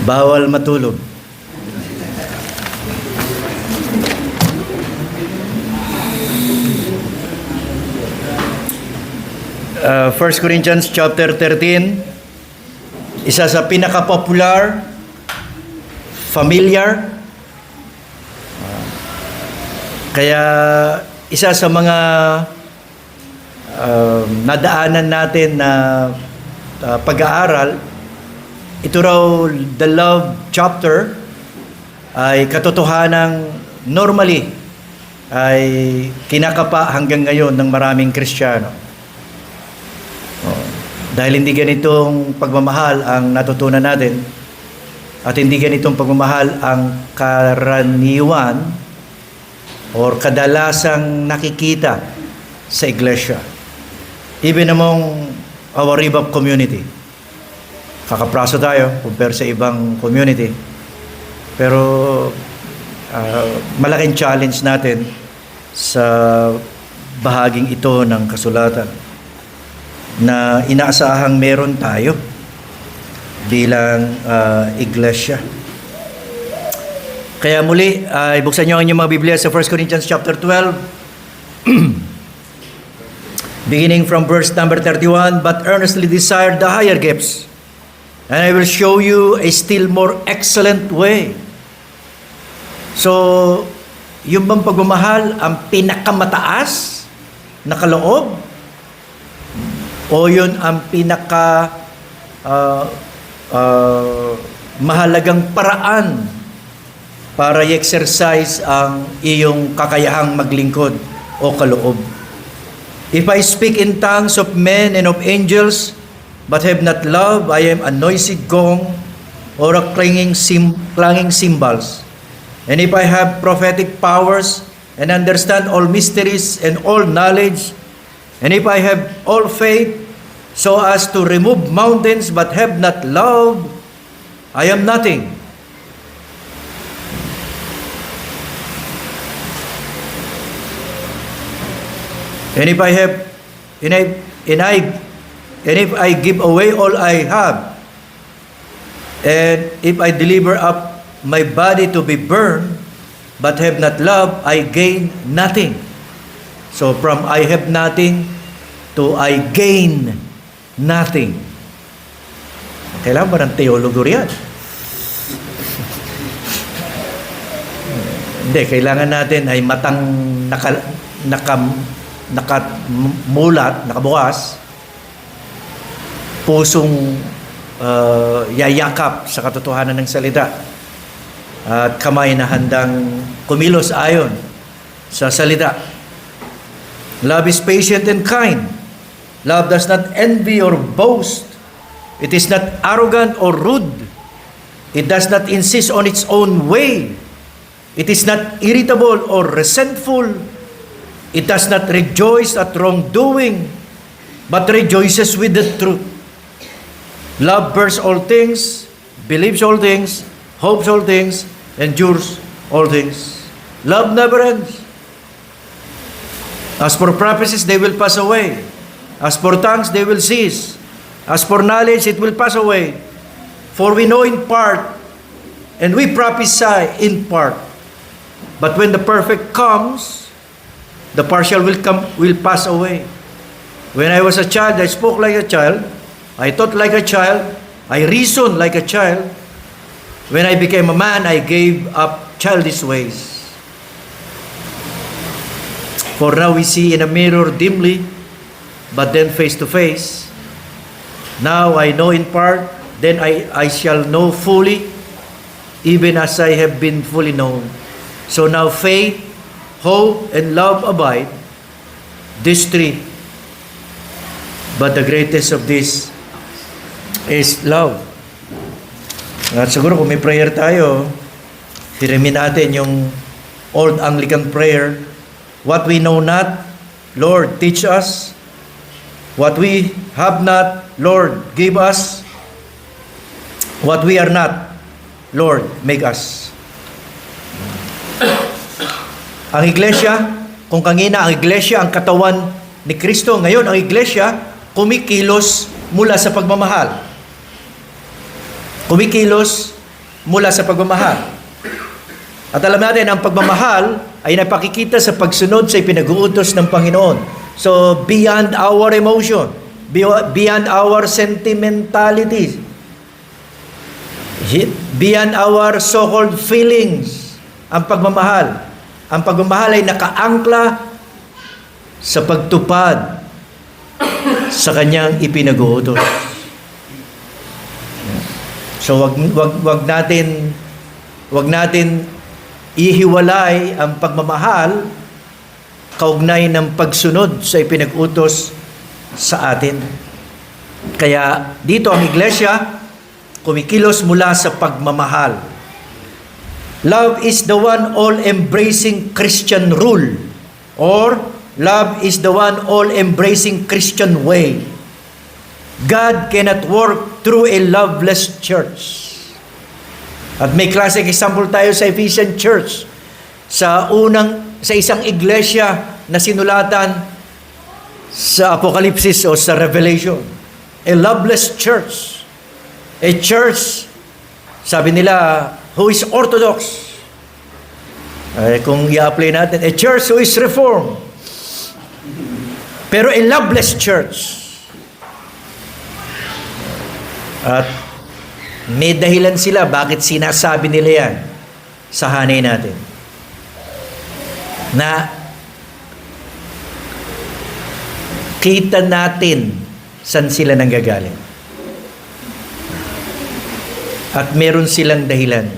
Bawal matulog. First Corinthians chapter 13, isa sa pinaka-popular, familiar, kaya isa sa mga nadaanan natin na pag-aaral, ito raw the love chapter ay katotohanang normally ay kinakapa hanggang ngayon ng maraming Kristiyano. Dahil hindi ganitong pagmamahal ang natutunan natin at hindi ganitong pagmamahal ang karaniwan or kadalasang nakikita sa iglesia. Even among our Rebab community. Kakapraso tayo compare sa ibang community. Pero malaking challenge natin sa bahaging ito ng kasulatan na inaasahang meron tayo bilang iglesia. Kaya muli, ibuksan nyo ang inyong mga Biblia sa 1 Corinthians chapter 12, beginning from verse number 31, but earnestly desire the higher gifts, and I will show you a still more excellent way. So, yung bang pagmamahal ang pinakamataas na kaloob? O yun ang pinaka mahalagang paraan para i-exercise ang iyong kakayahang maglingkod o kaloob? If I speak in tongues of men and of angels, but have not love, I am a noisy gong or a clanging cymbals. And if I have prophetic powers and understand all mysteries and all knowledge, and if I have all faith so as to remove mountains but have not love, I am nothing. And if I give away all I have, and if I deliver up my body to be burned, but have not love, I gain nothing. So from I have nothing to I gain nothing. Kailangan ba ng teologo riyan? Hindi, kailangan natin ay matang nakamulat, nakabukas, pusong yayakap sa katotohanan ng salita, at kamay na handang kumilos ayon sa salita. Love is patient and kind. Love does not envy or boast. It is not arrogant or rude. It does not insist on its own way. It is not irritable or resentful. It does not rejoice at wrongdoing, but rejoices with the truth. Love bears all things, believes all things, hopes all things, endures all things. Love never ends. As for prophecies, they will pass away. As for tongues, they will cease. As for knowledge, it will pass away. For we know in part, and we prophesy in part. But when the perfect comes, the partial will pass away. When I was a child, I spoke like a child. I thought like a child. I reasoned like a child. When I became a man, I gave up childish ways. For now we see in a mirror dimly, but then face to face. Now I know in part, then I shall know fully, even as I have been fully known. So now faith, hope, and love abide, these three. But the greatest of these is love. At siguro kung may prayer tayo, hiramin natin yung Old Anglican prayer. What we know not, Lord, teach us. What we have not, Lord, give us. What we are not, Lord, make us. Ang iglesia, kung kanina ang iglesia, ang katawan ni Kristo, ngayon ang iglesia, kumikilos mula sa pagmamahal. kumikilos mula sa pagmamahal. At alam natin, ang pagmamahal ay napakikita sa pagsunod sa ipinag-uutos ng Panginoon. So, beyond our emotion, beyond our sentimentality, beyond our so-called feelings, ang pagmamahal. Ang pagmamahal ay nakaangkla sa pagtupad sa kanyang ipinag-uutos. So, wag natin ihiwalay ang pagmamahal kaugnay ng pagsunod sa ipinag-utos sa atin. Kaya dito ang iglesia kumikilos mula sa pagmamahal. Love is the one all-embracing Christian rule, or love is the one all-embracing Christian way. God cannot work through a loveless church. At may classic example tayo sa Ephesian Church, sa isang iglesia na sinulatan sa Apokalipsis o sa Revelation. A loveless church. A church, sabi nila, who is orthodox. Kung i-apply natin, a church who is reformed. Pero a loveless church. At may dahilan sila bakit sinasabi nila yan sa hanay natin. Na kita natin saan sila nanggagaling. At meron silang dahilan.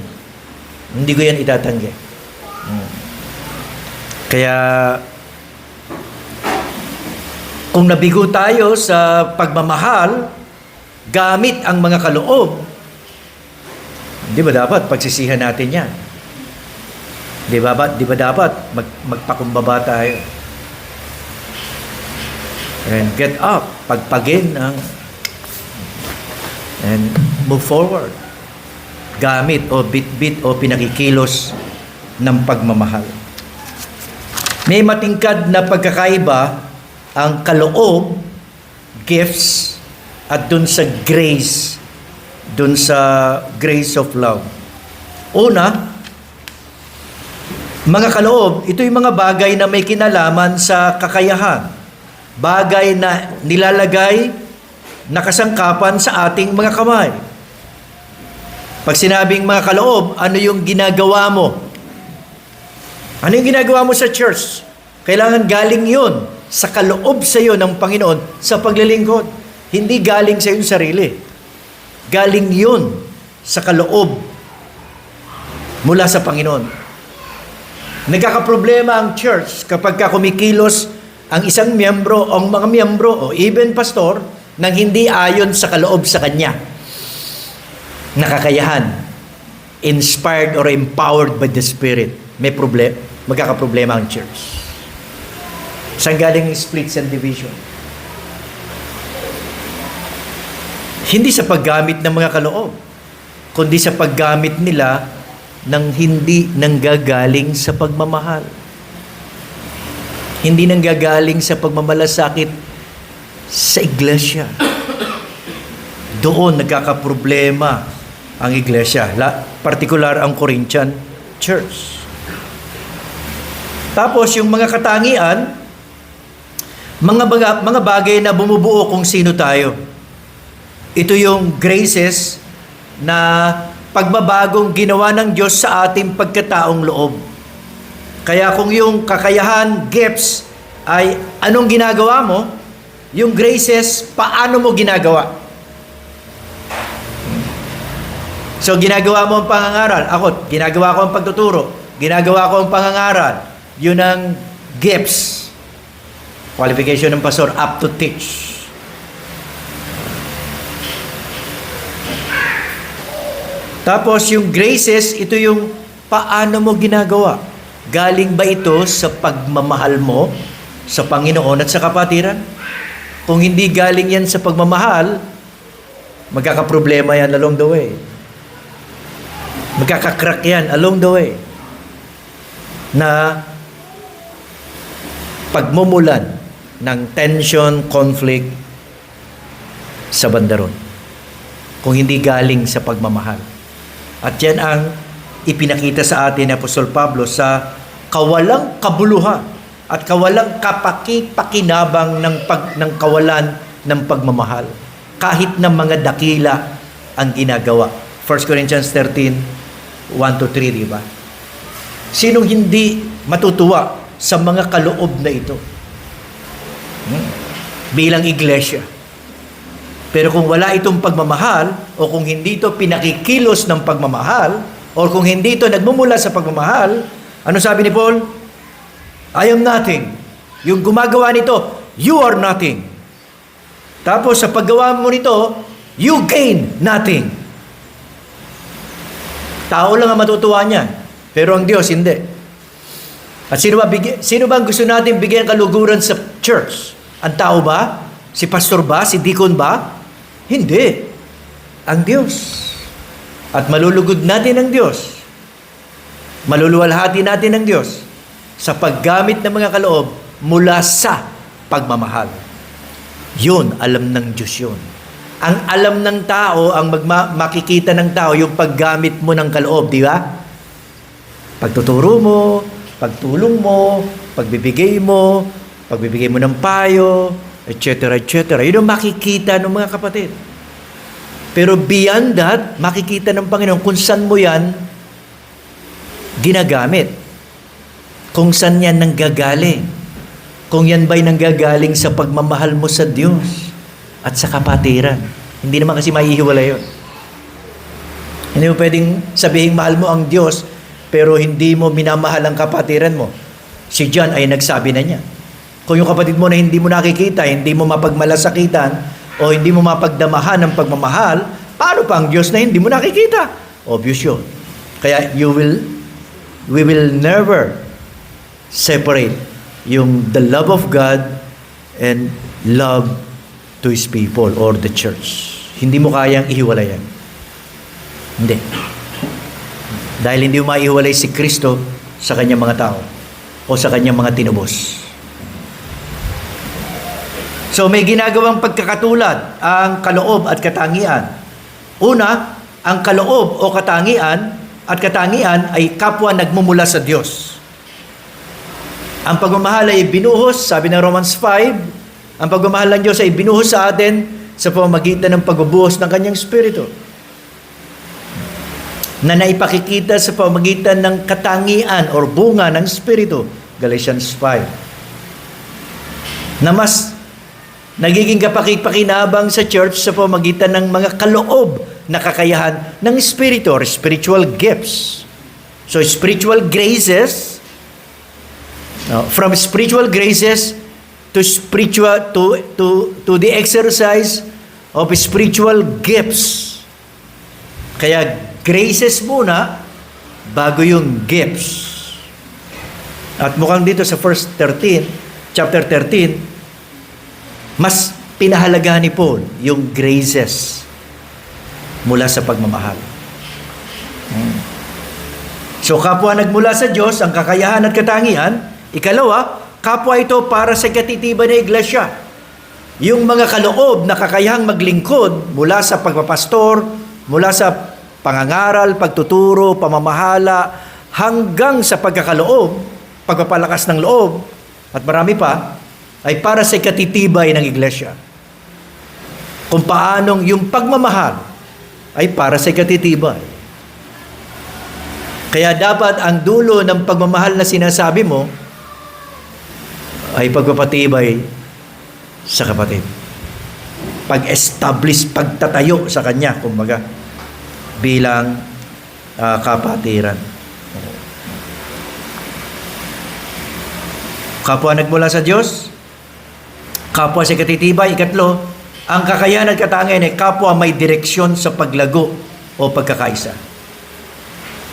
Hindi ko yan itatanggi. Kaya kung nabigo tayo sa pagmamahal gamit ang mga kaloob, di ba dapat pagsisihan natin yan? Di ba dapat magpakumbaba tayo? And get up, pagpagin and move forward. Gamit o bit-bit o pinakikilos ng pagmamahal. May matingkad na pagkakaiba ang kaloob, gifts, at dun sa grace, dun sa grace of love. Una, mga kaloob, ito yung mga bagay na may kinalaman sa kakayahan. Bagay na nilalagay, nakasangkapan sa ating mga kamay. Pag sinabing mga kaloob, ano yung ginagawa mo? Ano yung ginagawa mo sa church? Kailangan galing yun sa kaloob sa iyo ng Panginoon sa paglilingkod. Hindi galing sa iyong sarili. Galing yun sa kaloob mula sa Panginoon. Nagkakaproblema ang church kapag kumikilos ang isang miyembro o ang mga miyembro o even pastor nang hindi ayon sa kaloob sa kanya. Nakakayahan. Inspired or empowered by the Spirit. May problem. Magkakaproblema ang church. Saan galing yung splits and division? Hindi sa paggamit ng mga kaloob, kundi sa paggamit nila ng hindi nanggagaling sa pagmamahal. Hindi nanggagaling sa pagmamalasakit sa iglesia. Doon nagkakaproblema ang iglesia, partikular ang Corinthian Church. Tapos yung mga katangian, mga bagay na bumubuo kung sino tayo. Ito yung graces na pagbabagong ginawa ng Diyos sa ating pagkataong loob. Kaya kung yung kakayahan, gifts, ay anong ginagawa mo, yung graces, paano mo ginagawa? So, ginagawa mo ang pangangaral. Ako, ginagawa ko ang pagtuturo. Ginagawa ko ang pangangaral. Yun ang gifts. Qualification ng pastor, up to teach. Tapos yung graces, ito yung paano mo ginagawa. Galing ba ito sa pagmamahal mo sa Panginoon at sa kapatiran? Kung hindi galing yan sa pagmamahal, magkakaproblema yan along the way. Magkakakrak yan along the way. Na pagmumulan ng tension, conflict sa bandaron. kung hindi galing sa pagmamahal. At yan ang ipinakita sa atin ni Apostol Pablo sa kawalang kabuluhan at kawalang kapaki-pakinabang ng kawalan ng pagmamahal. Kahit na mga dakila ang ginagawa. 1 Corinthians 13, 1-3, di ba? Sinong hindi matutuwa sa mga kaloob na ito? Bilang iglesia. Pero kung wala itong pagmamahal, o kung hindi ito pinakikilos ng pagmamahal, o kung hindi ito nagmumula sa pagmamahal, ano sabi ni Paul? I am nothing. Yung gumagawa nito, you are nothing. Tapos sa paggawa mo nito, you gain nothing. Tao lang ang matutuwa niyan. Pero ang Diyos, hindi. At sino ba ang gusto natin bigyan kaluguran sa church? Ang tao ba? Si pastor ba? Si deacon ba? Hindi. Ang Diyos. At malulugod natin ang Diyos. Maluluwalhati natin ang Diyos sa paggamit ng mga kaloob mula sa pagmamahal. Yun, alam ng Diyos yun. Ang alam ng tao, ang makikita ng tao, yung paggamit mo ng kaloob, di ba? Pagtuturo mo, pagtulong mo, pagbibigay mo ng payo, etc., etc. Yun ang makikita ng mga kapatid. Pero beyond that, makikita ng Panginoon kung saan mo yan ginagamit. Kung saan yan nanggagaling. Kung yan ba'y nanggagaling sa pagmamahal mo sa Diyos at sa kapatiran. Hindi naman kasi maihiwalay yun. Hindi mo pwedeng sabihin mahal mo ang Diyos pero hindi mo minamahal ang kapatiran mo. Si John ay nagsabi na niya. Kung yung kapatid mo na hindi mo nakikita, hindi mo mapagmalasakitan, o hindi mo mapagdamahan ng pagmamahal, paano pa ang Diyos na hindi mo nakikita? Obvious yun. Kaya we will never separate yung the love of God and love to His people or the church. Hindi mo kayang ihiwalay yan. Hindi. Dahil hindi mo maihiwalay si Kristo sa kanyang mga tao o sa kanyang mga tinubos. So may ginagawang pagkakatulad ang kaloob at katangian. Una, ang kaloob o katangian ay kapwa nagmumula sa Diyos. Ang pagmamahal ay binuhos, sabi ng Romans 5, ang pagmamahal ng Diyos ay binuhos sa atin sa pamamagitan ng pagbubuhos ng kanyang Espiritu, na naipakikita sa pamamagitan ng katangian o bunga ng Espiritu, Galatians 5, na mas nagiging kapakipakinabang sa church sa pamamagitan ng mga kaloob na kakayahan ng Espiritu or spiritual gifts. So spiritual graces, from spiritual graces to the exercise of spiritual gifts. Kaya graces muna bago yung gifts. At mukhang dito sa chapter 13, mas pinahalagahan ni Paul yung graces mula sa pagmamahal. So kapwa nagmula sa Diyos ang kakayahan at katangian. Ikalawa, kapwa ito para sa katitiban ng iglesia. Yung mga kaloob na kakayahang maglingkod mula sa pagpapastor, mula sa pangangaral, pagtuturo, pamamahala, hanggang sa pagkakaloob, pagpapalakas ng loob, at marami pa, ay para sa katitibay ng iglesia. Kung paanong yung pagmamahal ay para sa katitibay. Kaya dapat ang dulo ng pagmamahal na sinasabi mo ay pagpapatibay sa kapatid. Pag-establish, pagtatayo sa kanya, kumbaga, bilang kapatiran. Kapwa nagmula sa Diyos, kapwa sa katitibay. Ikatlo, ang kakayahan at katangian ay kapwa may direksyon sa paglago o pagkakaisa.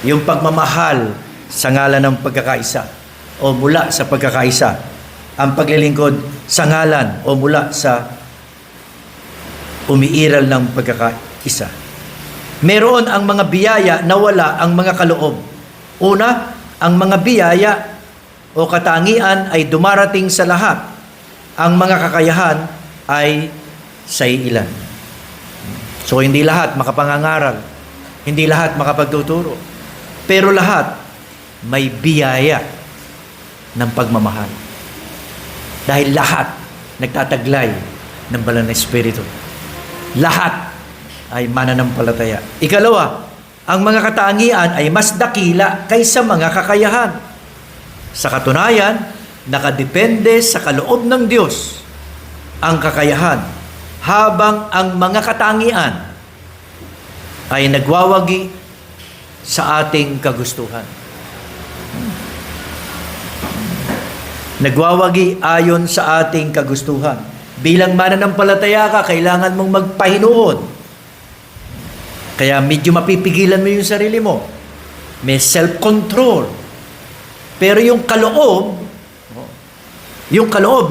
Yung pagmamahal sa ngalan ng pagkakaisa o mula sa pagkakaisa. Ang paglilingkod sa ngalan o mula sa umiiral ng pagkakaisa. Meron ang mga biyaya na wala ang mga kaloob. Una, ang mga biyaya o katangian ay dumarating sa lahat. Ang mga kakayahan ay sa ilan. So, hindi lahat makapangangaral. Hindi lahat makapagtuturo. Pero lahat may biyaya ng pagmamahal. Dahil lahat nagtataglay ng banal na Espiritu. Lahat ay mananampalataya. Ikalawa, ang mga katangian ay mas dakila kaysa mga kakayahan. Sa katunayan, nakadepende sa kaloob ng Diyos ang kakayahan, habang ang mga katangian ay nagwawagi sa ating kagustuhan. Nagwawagi ayon sa ating kagustuhan. Bilang mananampalataya ka, kailangan mong magpahinuon. Kaya medyo mapipigilan mo yung sarili mo. May self-control. Pero yung kaloob,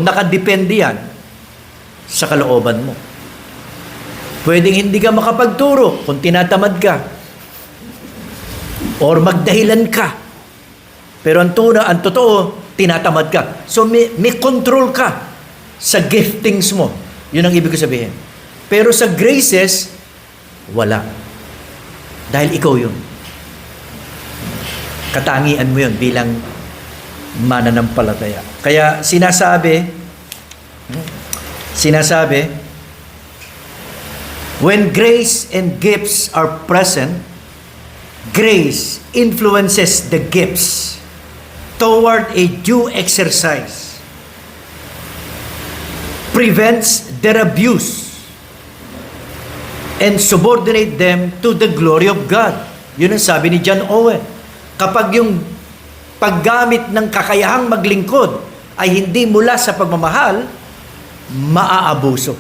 nakadepende yan sa kalooban mo. Pwedeng hindi ka makapagturo kung tinatamad ka. Or magdahilan ka. Pero ang totoo, tinatamad ka. So may control ka sa giftings mo. Yun ang ibig ko sabihin. Pero sa graces, wala. Dahil ikaw yun. Katangian mo yun bilang mananampalataya. Kaya sinasabi, when grace and gifts are present, grace influences the gifts toward a due exercise, prevents their abuse, and subordinate them to the glory of God. Yun ang sabi ni John Owen. Kapag yung paggamit ng kakayahang maglingkod ay hindi mula sa pagmamahal, maaabuso.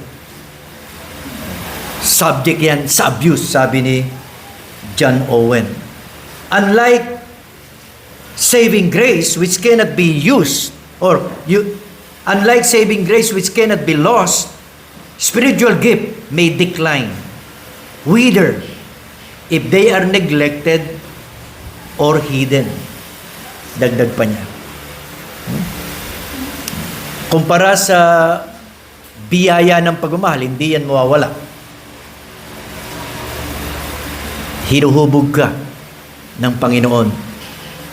Subject yan sa abuse, sabi ni John Owen. Unlike saving grace which cannot be used, unlike saving grace which cannot be lost, spiritual gift may decline, wither, if they are neglected or hidden. Dagdag pa niya. Kumpara sa biyaya ng pagmamahal, hindi yan mawawala. Hinuhubog ka ng Panginoon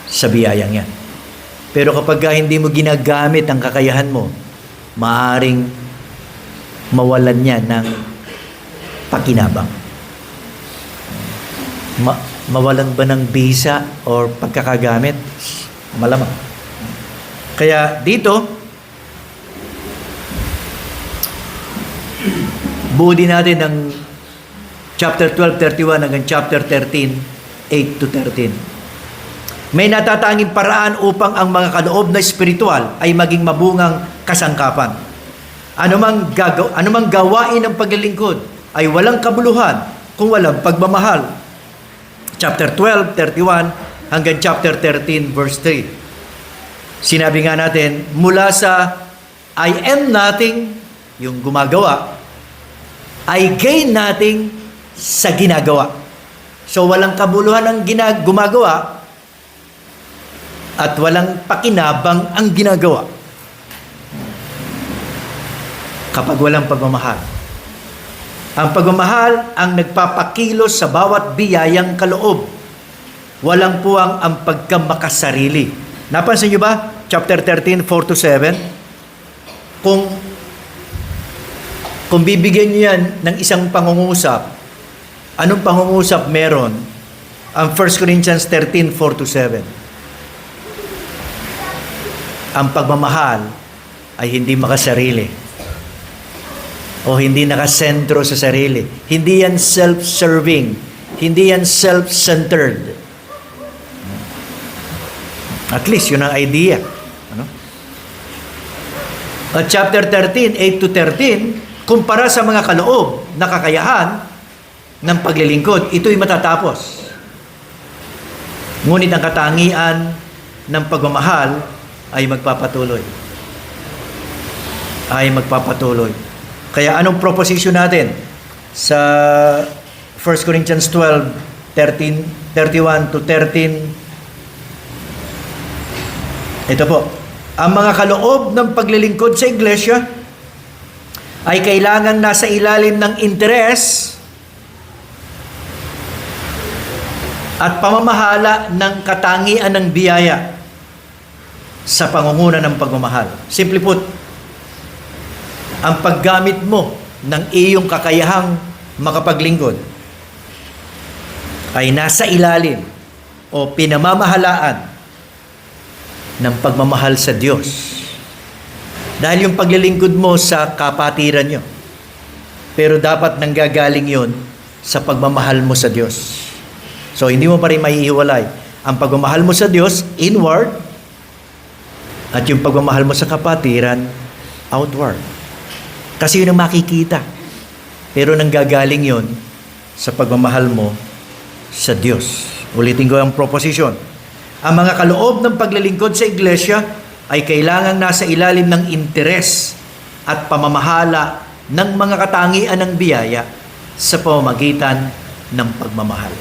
sa biyayang yan. Pero kapag hindi mo ginagamit ang kakayahan mo, maaaring mawalan niya ng pakinabang. Mawalan ba ng bisa or pagkakagamit? Malamang. Kaya dito, buo din natin ang chapter 12:31 hanggang chapter 13:8 to 13. May natatanging paraan upang ang mga kaloob na espiritual ay maging mabungang kasangkapan. Anumang gawain ng paglilingkod ay walang kabuluhan kung walang pagmamahal. Chapter 12:31 hanggang chapter 13 verse 3. Sinabi nga natin, mula sa I am nothing, yung gumagawa, I gain nothing sa ginagawa. So walang kabuluhan ang gumagawa at walang pakinabang ang ginagawa kapag walang pagmamahal. Ang pagmamahal ang nagpapakilos sa bawat biyayang kaloob. Walang puwang ang pagkamakasarili. Napansin niyo ba? Chapter 13, 4-7. Kung bibigyan niyo yan ng isang pangungusap, anong pangungusap meron? Ang 1 Corinthians 13, 4-7. Ang pagmamahal ay hindi makasarili o hindi nakasentro sa sarili. Hindi yan self-serving. Hindi yan self-centered. At least, yun ang idea. At chapter 13, 8-13, kumpara sa mga kaloob na kakayahan ng paglilingkod, ito'y matatapos. Ngunit ang katangian ng pagmamahal ay magpapatuloy. Kaya anong proposition natin sa 1 Corinthians 12, 31-13? Ito po. Ang mga kaloob ng paglilingkod sa iglesia ay kailangan nasa ilalim ng interes at pamamahala ng katangian ng biyaya sa pangunguna ng pagmamahal. Simply put, ang paggamit mo ng iyong kakayahang makapaglingkod ay nasa ilalim o pinamamahalaan ng pagmamahal sa Diyos. Dahil yung paglilingkod mo sa kapatiran nyo, pero dapat nanggagaling yon sa pagmamahal mo sa Diyos. So, hindi mo pa rin maihiwalay ang pagmamahal mo sa Diyos, inward, at yung pagmamahal mo sa kapatiran, outward. Kasi yun ang makikita. Pero nanggagaling yon sa pagmamahal mo sa Diyos. Ulitin ko ang proposition. Ang mga kaloob ng paglilingkod sa iglesia ay kailangang nasa ilalim ng interes at pamamahala ng mga katangian ng biyaya sa pamamagitan ng pagmamahal.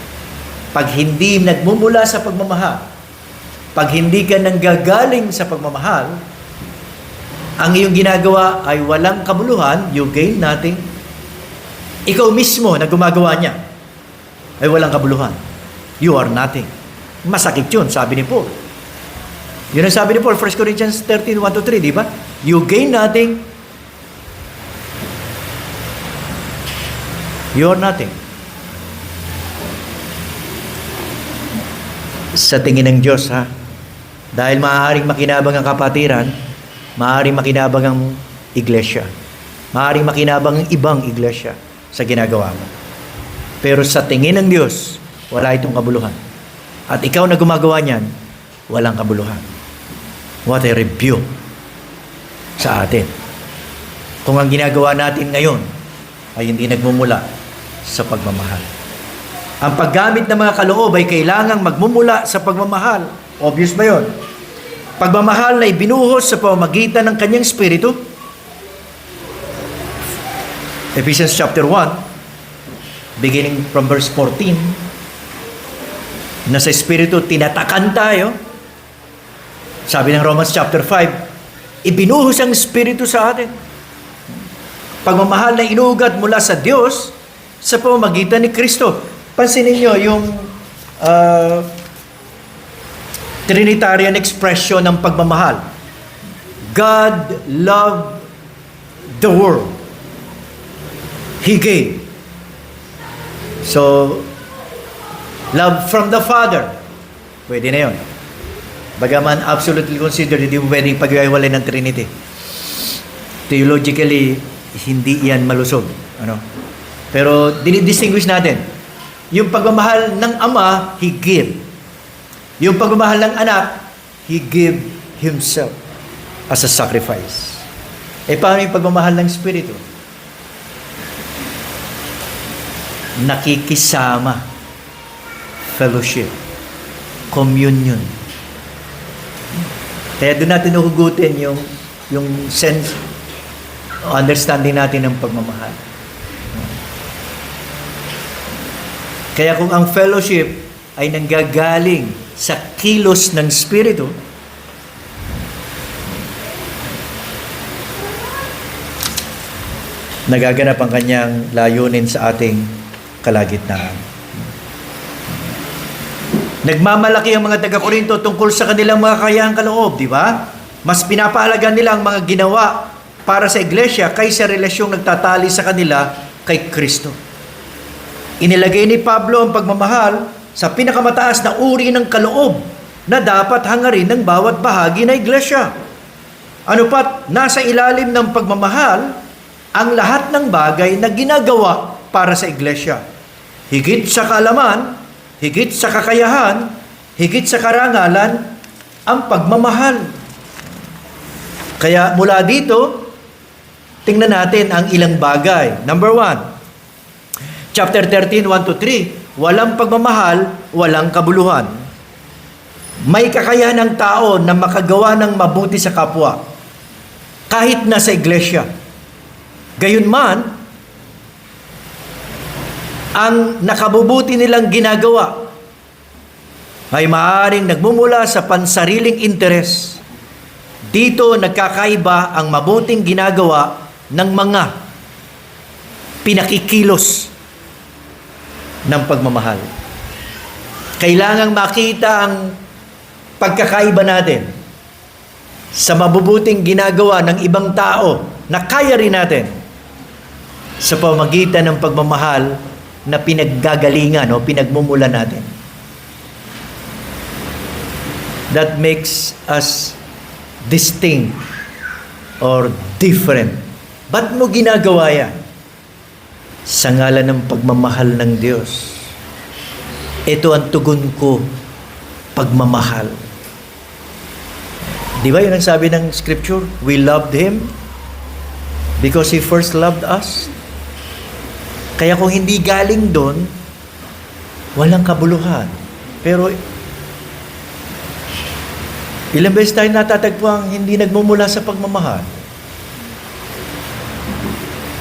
Pag hindi nagmumula sa pagmamahal, pag hindi ka nanggagaling sa pagmamahal, ang iyong ginagawa ay walang kabuluhan, you gain nothing. Ikaw mismo na gumagawa niya ay walang kabuluhan. You are nothing. Masakit yun, sabi ni Paul. Yun ang sabi ni Paul, 1 Corinthians 13, 1-3, di ba? You gain nothing. You are nothing. Sa tingin ng Diyos, ha? Dahil maaaring makinabang ang kapatiran, maaaring makinabang ang iglesia. Maaaring makinabang ang ibang iglesia sa ginagawa mo. Pero sa tingin ng Diyos, wala itong kabuluhan. At ikaw na gumagawa niyan, walang kabuluhan. What a rebuke sa atin. Kung ang ginagawa natin ngayon ay hindi nagmumula sa pagmamahal. Ang paggamit ng mga kaloob ay kailangang magmumula sa pagmamahal. Obvious ba yun? Pagmamahal na ibinuhos sa pamamagitan ng kanyang spirito. Ephesians chapter 1, beginning from verse 14, na sa spirito tinatakan tayo. Sabi ng Romans chapter 5, ibinuhos ang spirito sa atin. Pagmamahal na inuugat mula sa Diyos sa pamamagitan ni Kristo. Pansinin nyo yung Trinitarian expression ng pagmamahal. God loved the world. He gave. So, love from the Father. Pwede na yun. Bagaman absolutely considered, hindi mo pwedeng pag-iwalay ng Trinity. Theologically, hindi yan malusog. Pero, dinidistinguish natin. Yung pagmamahal ng Ama, He give. Yung pagmamahal ng anak, He give Himself as a sacrifice. Paano yung pagmamahal ng Espiritu? Nakikisama. Fellowship. Communion. Kaya doon natin uhugutin yung sense, understanding natin ng pagmamahal. Kaya kung ang fellowship ay nanggagaling sa kilos ng Espiritu, nagaganap ang kanyang layunin sa ating kalagitnaan. Nagmamalaki ang mga taga-Korinto tungkol sa kanilang mga kakayahang kaloob, di ba? Mas pinapahalaga nila ang mga ginawa para sa iglesia kaysa relasyong nagtatali sa kanila kay Kristo. Inilagay ni Pablo ang pagmamahal sa pinakamataas na uri ng kaloob na dapat hangarin ng bawat bahagi ng iglesia. Ano pat, nasa ilalim ng pagmamahal ang lahat ng bagay na ginagawa para sa iglesia. Higit sa kaalaman, higit sa kakayahan, higit sa karangalan, ang pagmamahal. Kaya mula dito, tingnan natin ang ilang bagay. Number 1, Chapter 13, 1-3, walang pagmamahal, walang kabuluhan. May kakayahan ng tao na makagawa ng mabuti sa kapwa, kahit nasa iglesia. Gayunman, ang nakabubuti nilang ginagawa ay maaaring nagmumula sa pansariling interes. Dito nagkakaiba ang mabuting ginagawa ng mga pinakikilos ng pagmamahal. Kailangang makita ang pagkakaiba natin sa mabubuting ginagawa ng ibang tao na kaya rin natin sa pamagitan ng pagmamahal na pinaggagalingan o pinagmumula natin. That makes us distinct or different. Ba't mo ginagawa yan? Sa ngalan ng pagmamahal ng Diyos. Ito ang tugon ko, pagmamahal. Di ba yun ang sabi ng Scripture? We loved Him because He first loved us. Kaya kung hindi galing doon, walang kabuluhan. Pero ilang beses tayo natatagpuan hindi nagmumula sa pagmamahal.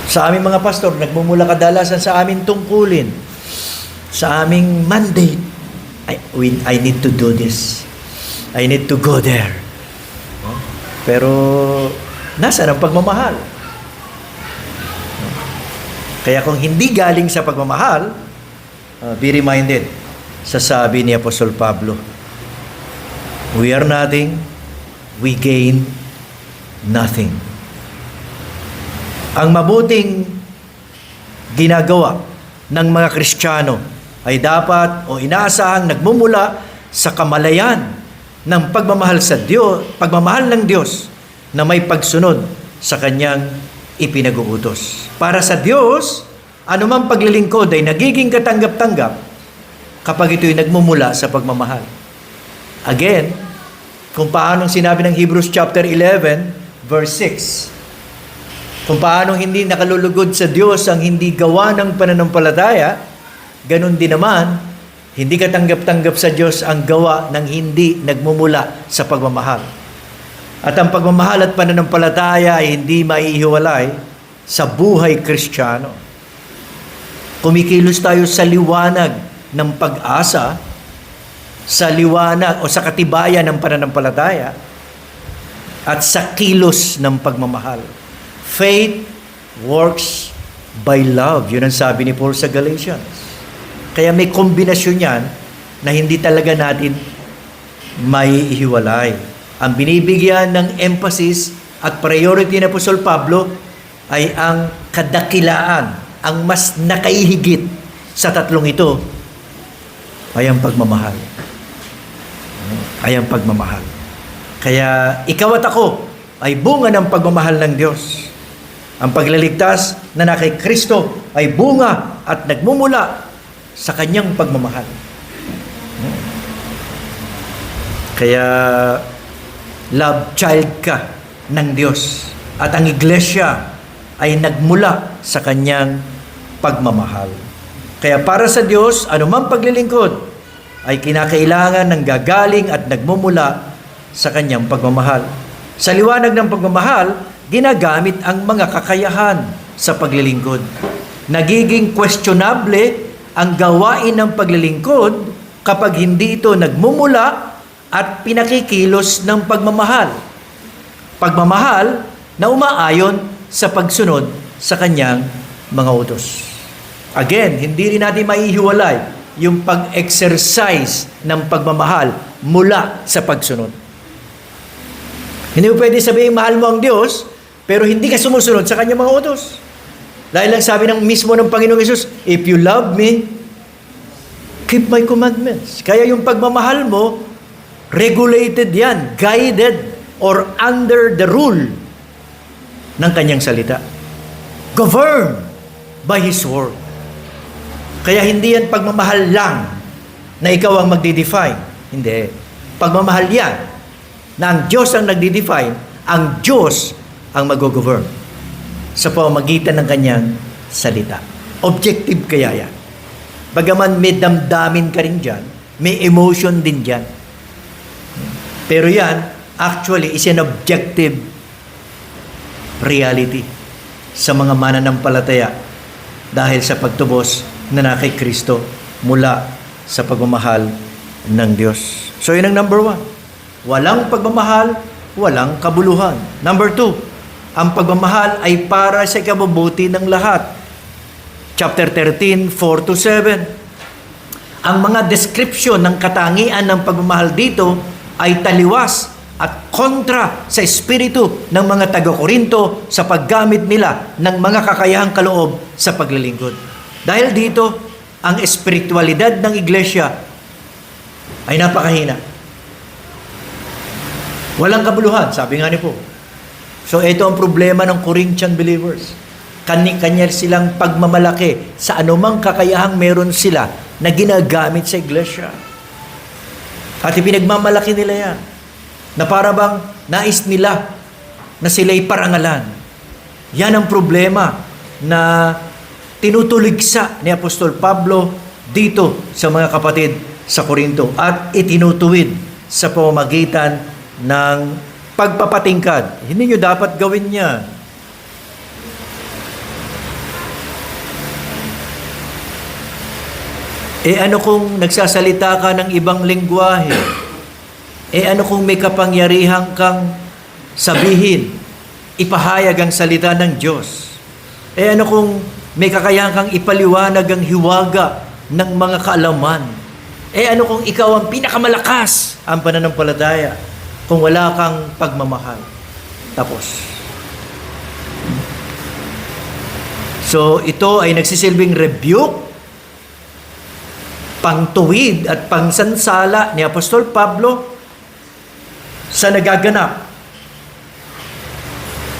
Sa aming mga pastor, nagmumula kadalasan sa aming tungkulin, sa aming mandate. I need to do this. I need to go there. Pero nasaan ang pagmamahal? Kaya kung hindi galing sa pagmamahal, be reminded sa sabi ni Apostol Pablo, we are nothing, we gain nothing. Ang mabuting ginagawa ng mga Kristiyano ay dapat o inaasahang nagmumula sa kamalayan ng pagmamahal sa Diyos, pagmamahal ng Diyos na may pagsunod sa kanyang ipinag-uutos. Para sa Diyos, anumang paglilingkod ay nagiging katanggap-tanggap kapag ito'y nagmumula sa pagmamahal. Again, kung paanong sinabi ng Hebrews chapter 11, verse 6, kung paanong hindi nakalulugod sa Diyos ang hindi gawa ng pananampalataya, ganun din naman, hindi katanggap-tanggap sa Diyos ang gawa ng hindi nagmumula sa pagmamahal. At ang pagmamahal at pananampalataya ay hindi maihiwalay sa buhay Kristiyano. Kumikilos tayo sa liwanag ng pag-asa, sa liwanag o sa katibayan ng pananampalataya, at sa kilos ng pagmamahal. Faith works by love. Yun ang sabi ni Paul sa Galatians. Kaya may kombinasyon yan na hindi talaga natin maihiwalay. Ang binibigyan ng emphasis at priority ni Apostol Pablo ay ang kadakilaan, ang mas nakaihigit sa tatlong ito ay ang pagmamahal. Ay ang pagmamahal. Kaya ikaw at ako ay bunga ng pagmamahal ng Diyos. Ang pagliligtas na kay Kristo ay bunga at nagmumula sa kanyang pagmamahal. Kaya love child ka ng Diyos at ang iglesia ay nagmula sa kanyang pagmamahal. Kaya para sa Diyos, anumang paglilingkod ay kinakailangan ng gagaling at nagmumula sa kanyang pagmamahal. Sa liwanag ng pagmamahal, ginagamit ang mga kakayahan sa paglilingkod. Nagiging questionable ang gawain ng paglilingkod kapag hindi ito nagmumula at pinakikilos ng pagmamahal. Pagmamahal na umaayon sa pagsunod sa kanyang mga utos. Again, hindi rin natin maihiwalay yung pag-exercise ng pagmamahal mula sa pagsunod. Hindi mo pwede sabihin mahal mo ang Diyos, pero hindi ka sumusunod sa kanyang mga utos. Dahil lang sabi ng mismo ng Panginoong Hesus, if you love me, keep my commandments. Kaya yung pagmamahal mo, regulated yan, guided, or under the rule ng kanyang salita. Governed by His word. Kaya hindi yan pagmamahal lang na ikaw ang magdi-define. Hindi. Pagmamahal yan na ang Diyos ang nagdi-define, ang Diyos ang mag-govern sa pamamagitan ng kanyang salita. Objective kaya yan. Bagaman may damdamin ka rin dyan, may emotion din dyan. Pero yan, actually, is an objective reality sa mga mananampalataya dahil sa pagtubos na kay Kristo mula sa pagmamahal ng Diyos. So yun ang number 1. Walang pagmamahal, walang kabuluhan. Number 2, ang pagmamahal ay para sa ikabubuti ng lahat. Chapter 13, 4-7. Ang mga description ng katangian ng pagmamahal dito ay taliwas at kontra sa espiritu ng mga taga-Korinto sa paggamit nila ng mga kakayahang kaloob sa paglilingkod. Dahil dito, ang espiritualidad ng iglesia ay napakahina. Walang kabuluhan, sabi nga ni po. So ito ang problema ng Corinthian believers. Kanya-kanya silang pagmamalaki sa anumang kakayahang meron sila na ginagamit sa iglesia. At ipinagmamalaki nila yan. Na para bang nais nila na sila'y parangalan. Yan ang problema na tinutuligsa ni Apostol Pablo dito sa mga kapatid sa Korinto at itinutuwid sa pamamagitan ng pagpapatingkad. Hindi nyo dapat gawin yan. Ano kung nagsasalita ka ng ibang lengguwahe? Ano kung may kapangyarihang kang sabihin, ipahayag ang salita ng Diyos? Ano kung may kakayahan kang ipaliwanag ang hiwaga ng mga kaalaman? Ano kung ikaw ang pinakamalakas ang pananampalataya kung wala kang pagmamahal? Tapos. So, ito ay nagsisilbing rebuke, pangtuwid at pangsansala ni Apostol Pablo sa nagaganap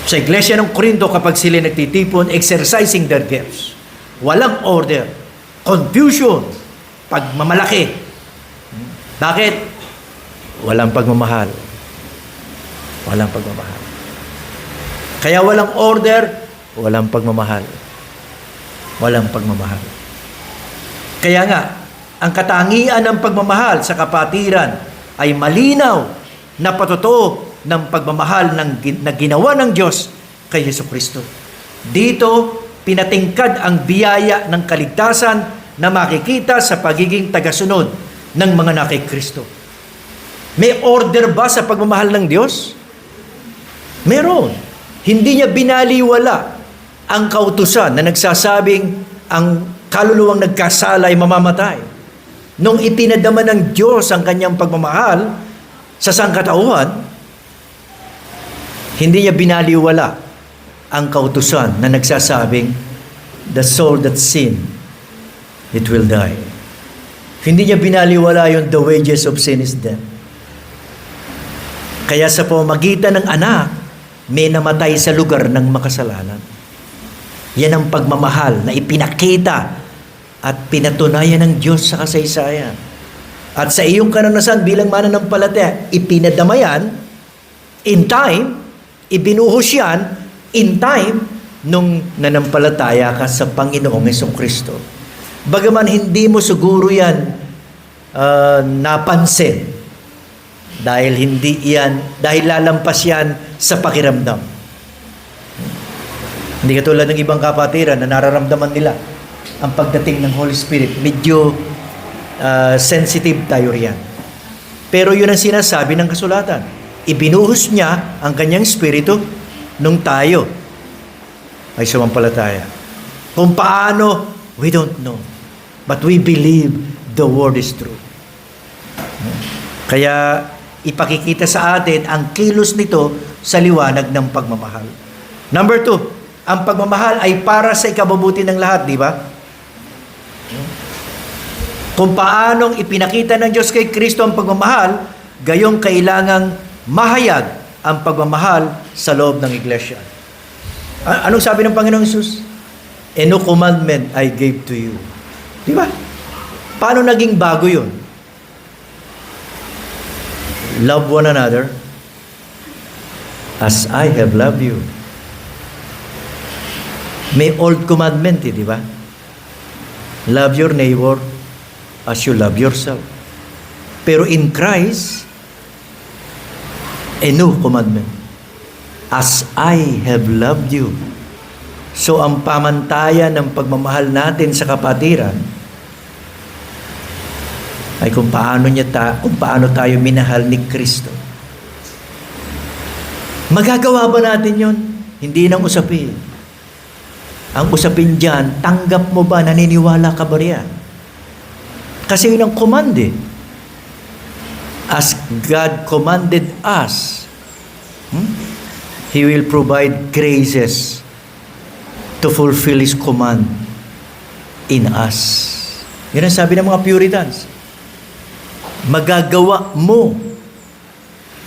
sa iglesia ng Corinto kapag sila nagtitipon, exercising their gifts. Walang order, confusion, pagmamalaki. Bakit? Walang pagmamahal. Walang pagmamahal. Kaya walang order, walang pagmamahal. Walang pagmamahal. Kaya nga, ang katangian ng pagmamahal sa kapatiran ay malinaw na patotoo ng pagmamahal na ginawa ng Diyos kay Jesucristo. Dito, pinatingkad ang biyaya ng kaligtasan na makikita sa pagiging tagasunod ng mga nakikristo. May order ba sa pagmamahal ng Diyos? Meron. Hindi niya binaliwala ang kautusan na nagsasabing ang kaluluwang nagkasala ay mamamatay. Nung ipinadama ng Diyos ang kanyang pagmamahal sa sangkatauhan, hindi niya binaliwala ang kautusan na nagsasabing, the soul that sin, it will die. Hindi niya binaliwala yung the wages of sin is death. Kaya sa pamamagitan ng anak, may namatay sa lugar ng makasalanan. Yan ang pagmamahal na ipinakita at pinatunayan ng Diyos sa kasaysayan. At sa iyong karanasan bilang mananampalataya, ipinadama yan in time, ibinuhos yan in time nung nanampalataya ka sa Panginoong Jesucristo. Bagaman hindi mo siguro yan napansin dahil lalampas yan sa pakiramdam. Hindi katulad ng ibang kapatiran na nararamdaman nila ang pagdating ng Holy Spirit. Medyo sensitive tayo riyan. Pero yun ang sinasabi ng kasulatan. Ibinuhos niya ang kanyang Espiritu nung tayo ay sumampalataya. Kung paano, we don't know. But we believe the word is true. Kaya ipakikita sa atin ang kilos nito sa liwanag ng pagmamahal. Number 2, ang pagmamahal ay para sa ikabubuti ng lahat, di ba? Kung paanong ipinakita ng Diyos kay Kristo ang pagmamahal, gayong kailangang mahayag ang pagmamahal sa loob ng iglesia. Anong sabi ng Panginoong Hesus? A new commandment I gave to you. Di ba? Paano naging bago yun? Love one another as I have loved you. May old commandment, di ba? Love your neighbor as you love yourself. Pero in Christ, a new commandment. As I have loved you. So, ang pamantayan ng pagmamahal natin sa kapatiran ay kung paano tayo minahal ni Kristo. Magagawa ba natin yon? Hindi nang usapin. Ang usapin dyan, tanggap mo ba, naniniwala ka ba riyan? Kasi yun ang command eh. As God commanded us, He will provide graces to fulfill His command in us. Yun ang sabi ng mga Puritans. Magagawa mo,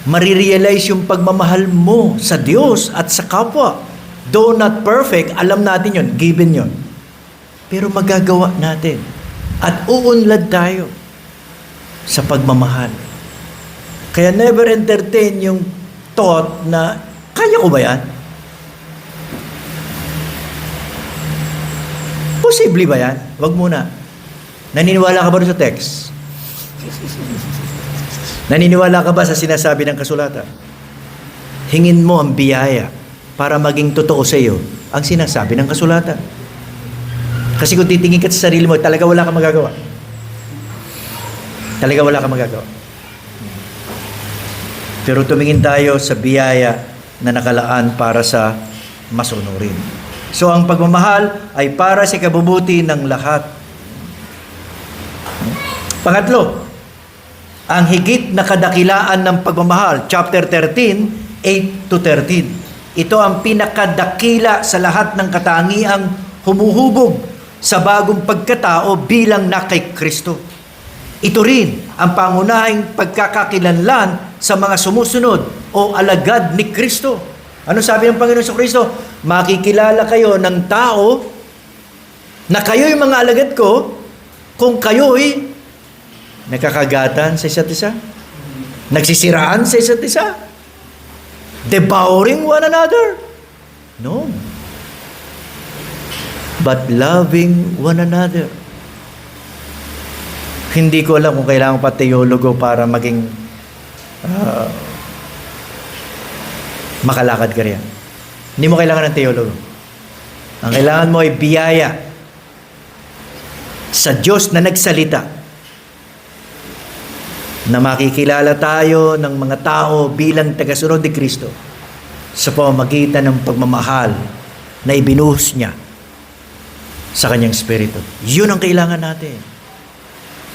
marirealize yung pagmamahal mo sa Diyos at sa kapwa. Though not perfect, alam natin yun, given yun. Pero magagawa natin. At uunlad tayo sa pagmamahal. Kaya never entertain yung thought na, kaya ko ba yan? Posible ba yan? Wag muna. Naniniwala ka ba sa text? Naniniwala ka ba sa sinasabi ng kasulatan? Hingin mo ang biyaya para maging totoo sa iyo ang sinasabi ng kasulatan. Kasi kung titingin ka sa sarili mo, talaga wala kang magagawa. Talaga wala kang magagawa. Pero tumingin tayo sa biyaya na nakalaan para sa masunurin. So ang pagmamahal ay para sa kabubuti ng lahat. Pangatlo, ang higit na kadakilaan ng pagmamahal, chapter 13, 8 to 13. Ito ang pinakadakila sa lahat ng katangiang humuhubog sa bagong pagkatao bilang na kay Kristo. Ito rin ang pangunahing pagkakakilanlan sa mga sumusunod o alagad ni Kristo. Ano sabi ng Panginoon sa Kristo? Makikilala kayo ng tao na kayo'y mga alagad ko kung kayo'y nakakagatan sa isa't isa, nagsisiraan sa isa't isa, devouring one another. No. But loving one another. Hindi ko alam kung kailangan pa teologo para maging makalakad ka riyan. Hindi mo kailangan ng teologo. Ang kailangan mo ay biyaya sa Diyos na nagsalita na makikilala tayo ng mga tao bilang tagasunod ni Kristo sa pamamagitan ng pagmamahal na ibinuhos niya sa kanyang Espiritu. Yun ang kailangan natin.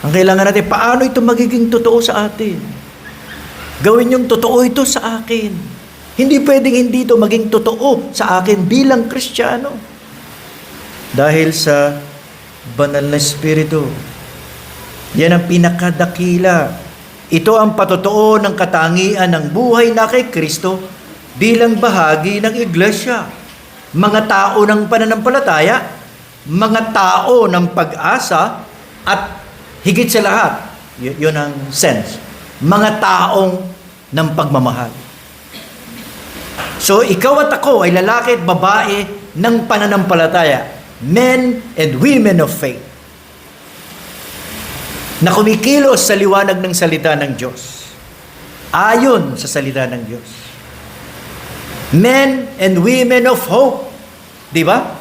Ang kailangan natin, paano ito magiging totoo sa atin? Gawin yung totoo ito sa akin. Hindi pwedeng hindi ito maging totoo sa akin bilang Kristiyano. Dahil sa banal na Espiritu. Yan ang pinakadakila. Ito ang patotoo ng katangian ng buhay na kay Kristo bilang bahagi ng iglesia. Mga tao ng pananampalataya, mga tao ng pag-asa, at higit sa lahat, yun ang sense, mga taong ng pagmamahal. So, ikaw at ako ay lalaki at babae ng pananampalataya, men and women of faith, na kumikilos sa liwanag ng salita ng Diyos, ayon sa salita ng Diyos. Men and women of hope. Di ba?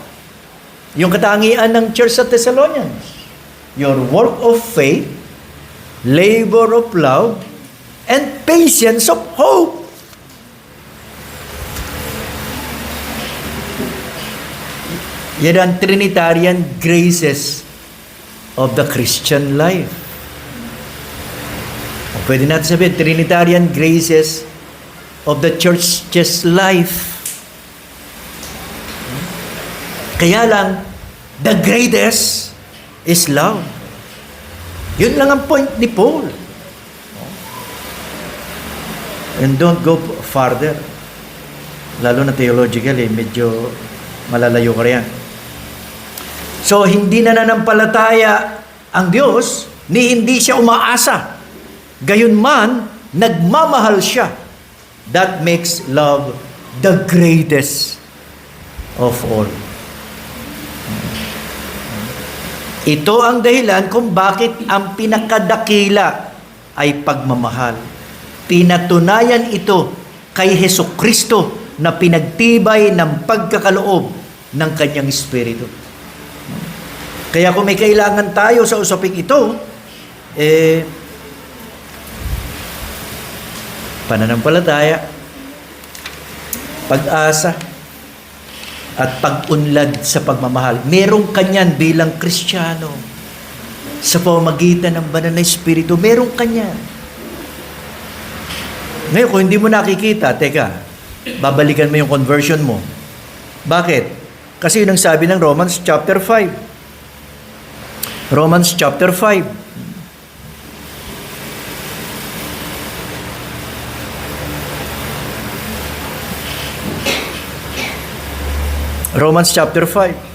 Yung katangian ng Church sa Thessalonians. Your work of faith, labor of love, and patience of hope. Yan ang Trinitarian graces of the Christian life. O pwede natin sabihin, Trinitarian graces of the church's life. Kaya lang, the greatest is love. Yun lang ang point ni Paul. And don't go farther. Lalo na theologically, medyo malalayo ka riyan. So, hindi na nananampalataya ang Diyos, ni hindi siya umaasa. Gayunman, nagmamahal siya. That makes love the greatest of all. Ito ang dahilan kung bakit ang pinakadakila ay pagmamahal. Pinatunayan ito kay Hesukristo na pinagtibay ng pagkakaloob ng kanyang Espiritu. Kaya kung may kailangan tayo sa usaping ito, pananampalataya, pag-asa, at pag-unlad sa pagmamahal. Merong kanyan bilang Kristiyano. sa pamamagitan ng banal na Espiritu. Meron ka niyan. Ngayon, kung hindi mo nakikita, teka, babalikan mo yung conversion mo. Bakit? Kasi yun ang sabi ng Romans chapter 5. Romans chapter 5. Romans chapter 5.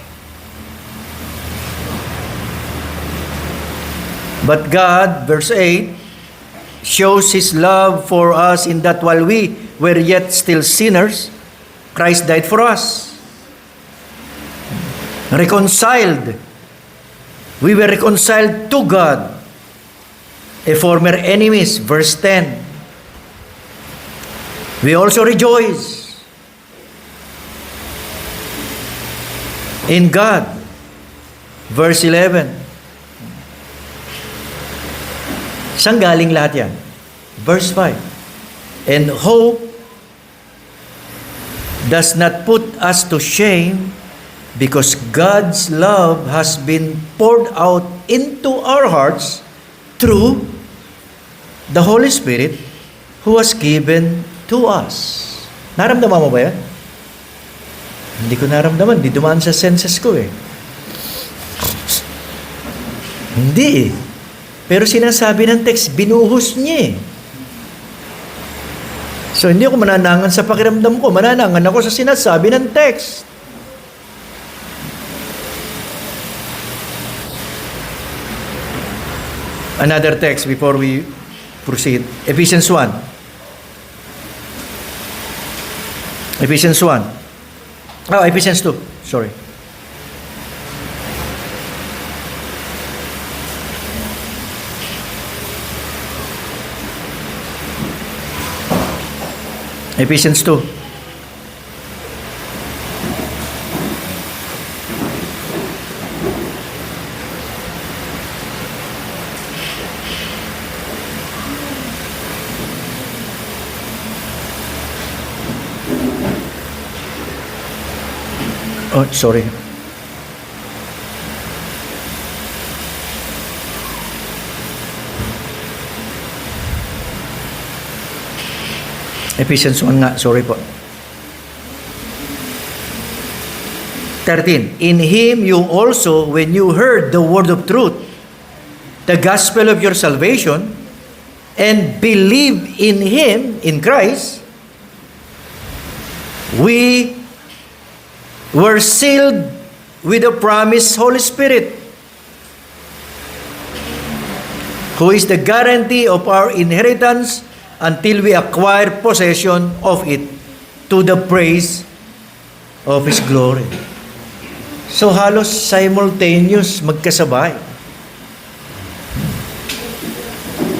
But God, verse 8, shows His love for us in that while we were yet still sinners, Christ died for us. Reconciled. We were reconciled to God. A former enemies, verse 10. We also rejoice in God, verse 11. Saan galing lahat yan? Verse 5. And hope does not put us to shame because God's love has been poured out into our hearts through the Holy Spirit who was given to us. Naramdaman mo ba yan? Hindi ko naramdaman. Di dumaan sa senses ko eh. Hindi eh. Pero sinasabi ng text, binuhos niya eh. So hindi ako mananangan sa pakiramdam ko. Mananangan ako sa sinasabi ng text. Another text before we proceed. Ephesians 1. Ephesians 1. Ephesians 2. Sorry. Ephesians 2. Oh, sorry. Ephesians 1 nga, sorry po. 13. In Him you also, when you heard the word of truth, the gospel of your salvation, and believe in Him, in Christ, we were sealed with the promised Holy Spirit, who is the guarantee of our inheritance until we acquire possession of it to the praise of His glory. So halos simultaneous, magkasabay.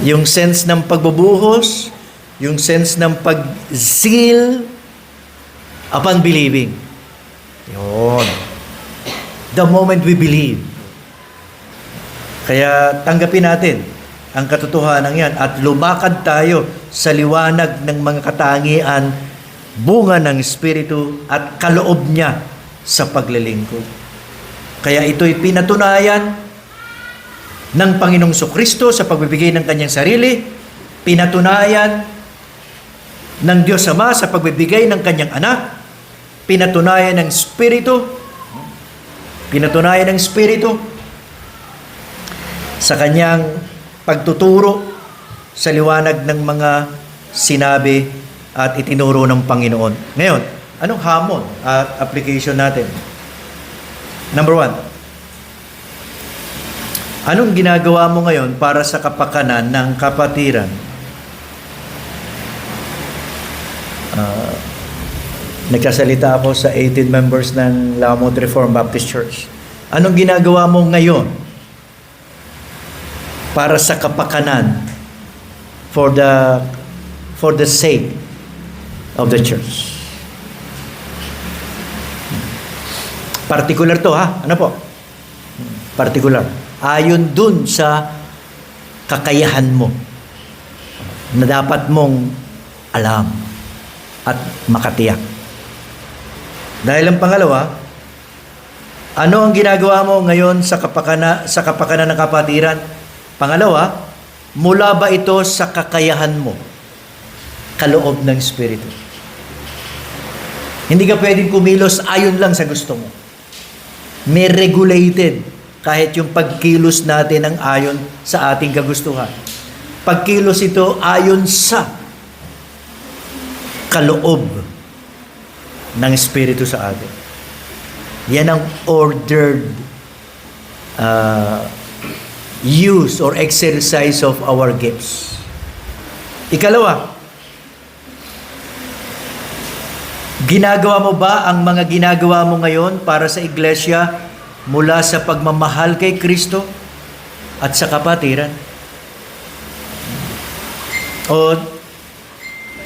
Yung sense ng pagbubuhos, yung sense ng pag-seal upon believing. Yun. The moment we believe. Kaya tanggapin natin ang katotohanan yan at lumakad tayo sa liwanag ng mga katangian, bunga ng Espiritu at kaloob niya sa paglilingkod. Kaya ito'y pinatunayan ng Panginoong Kristo sa pagbibigay ng kanyang sarili, pinatunayan ng Diyos Ama sa pagbibigay ng kanyang anak, pinatunayan ng Espiritu sa kanyang pagtuturo sa liwanag ng mga sinabi at itinuro ng Panginoon. Ngayon, anong hamon at application natin? Number 1. Anong ginagawa mo ngayon para sa kapakanan ng kapatiran? Nagkasalita ako sa 18 members ng Lamont Reformed Baptist Church. Anong ginagawa mo ngayon para sa kapakanan for the sake of the church? Particular to ha? Ano po? Particular. Ayon dun sa kakayahan mo na dapat mong alam at makatiyak. Dahil ang pangalawa, Ano ang ginagawa mo ngayon sa kapakanan ng kapatiran? Pangalawa, mula ba ito sa kakayahan mo? Kaloob ng Espiritu. Hindi ka pwedeng kumilos ayon lang sa gusto mo. May regulated, kahit yung pagkilos natin ang ayon sa ating kagustuhan. Pagkilos ito ayon sa kaloob ng Espiritu sa atin. Yan ang ordered use or exercise of our gifts. Ikalawa, ginagawa mo ba ang mga ginagawa mo ngayon para sa iglesia mula sa pagmamahal kay Kristo at sa kapatiran? O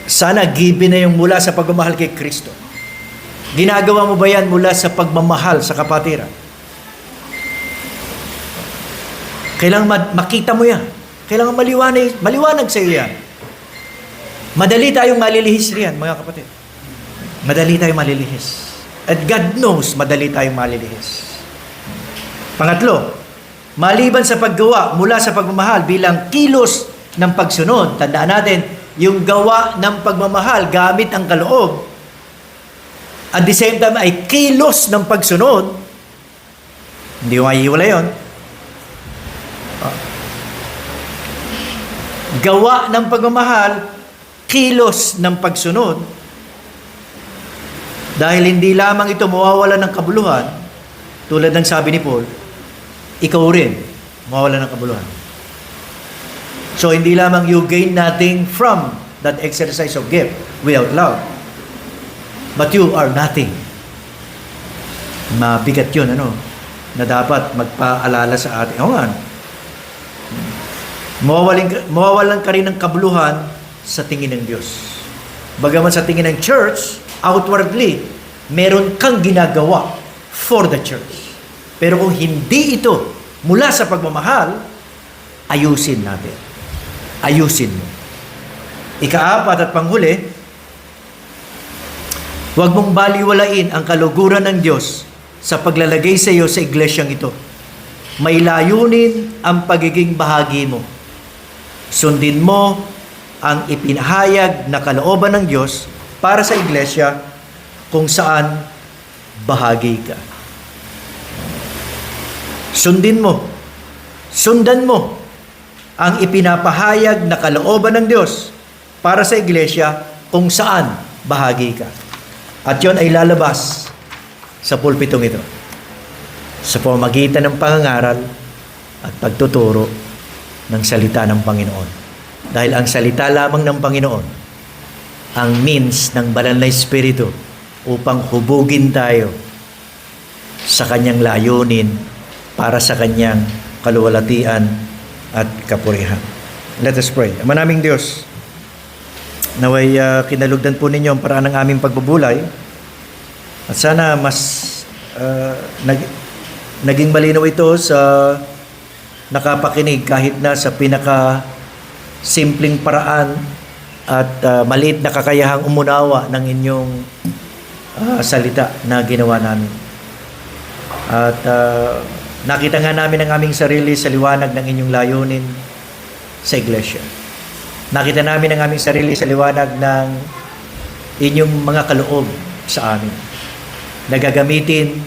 sana given na yung mula sa pagmamahal kay Kristo. Ginagawa mo ba yan mula sa pagmamahal sa kapatiran? Kailangan makita mo yan. Kailangan maliwanag sa iyo yan. Madali tayong malilihis riyan, mga kapatid. Madali tayong malilihis. At God knows, madali tayong malilihis. Pangatlo, maliban sa paggawa mula sa pagmamahal bilang kilos ng pagsunod, tandaan natin, yung gawa ng pagmamahal gamit ang kaloob, at the same time ay kilos ng pagsunod, hindi mo maiiwala yun. Gawa ng pagmamahal, kilos ng pagsunod, dahil hindi lamang ito mawawala ng kabuluhan, tulad ng sabi ni Paul, ikaw rin mawawala ng kabuluhan. So hindi lamang you gain nothing from that exercise of gift without love, but you are nothing. Mabigat yun, na dapat magpaalala sa atin. Oo nga. Mawawalan ka rin ng kabuluhan sa tingin ng Diyos. Bagaman sa tingin ng church, outwardly, meron kang ginagawa for the church. Pero kung hindi ito mula sa pagmamahal, ayusin natin. Ayusin mo. Ikaapat at panghuli, huwag mong baliwalain ang kaluguran ng Diyos sa paglalagay sa iyo sa iglesyang ito. May layunin ang pagiging bahagi mo. Sundin mo ang ipinahayag na kalooban ng Diyos para sa iglesia kung saan bahagi ka. Sundan mo ang ipinapahayag na kalooban ng Diyos para sa iglesia kung saan bahagi ka. At yon ay lalabas sa pulpitong ito sa pamamagitan ng pangangaral at pagtuturo ng salita ng Panginoon. Dahil ang salita lamang ng Panginoon ang means ng banal na Espiritu upang hubugin tayo sa kanyang layunin para sa kanyang kaluwalhatian at kapurihan. Let us pray. Ama naming Diyos, naway kinalugdan po ninyo ang paraan ng aming pagbubulay at sana mas naging malinaw ito sa nakapakinig kahit na sa pinaka simpleng paraan at maliit na kakayahang umunawa ng inyong salita na ginawa namin. At nakita nga namin ang aming sarili sa liwanag ng inyong layunin sa iglesia. Nakita namin ang aming sarili sa liwanag ng inyong mga kaloob sa amin na gagamitin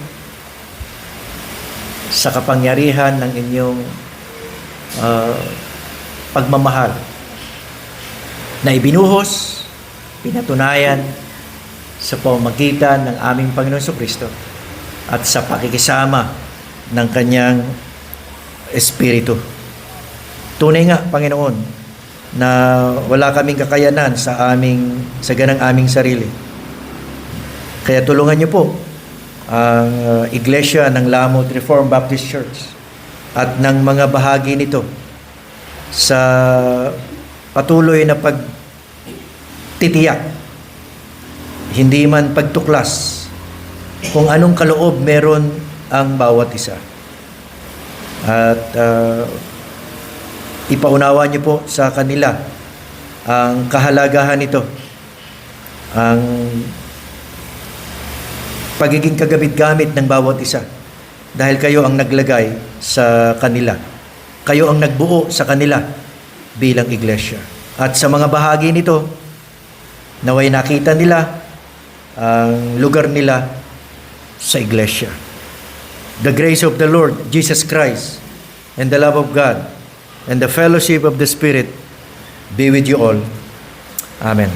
sa kapangyarihan ng inyong pagmamahal na ibinuhos, pinatunayan sa pamamagitan ng aming Panginoon Jesucristo at sa pakikisama ng kanyang Espiritu. Tunay nga, Panginoon, na wala kaming kakayanan sa ganang aming sarili. Kaya tulungan niyo po ang iglesia ng Lamot Reformed Baptist Church at ng mga bahagi nito sa patuloy na pagtitiyak, hindi man pagtuklas, kung anong kaloob meron ang bawat isa. At ipaunawa niyo po sa kanila ang kahalagahan nito, ang pagiging kagabit-gamit ng bawat isa dahil kayo ang naglagay sa kanila. Kayo ang nagbuo sa kanila bilang iglesia. At sa mga bahagi nito, naway nakita nila ang lugar nila sa iglesia. The grace of the Lord Jesus Christ and the love of God and the fellowship of the Spirit be with you all. Amen.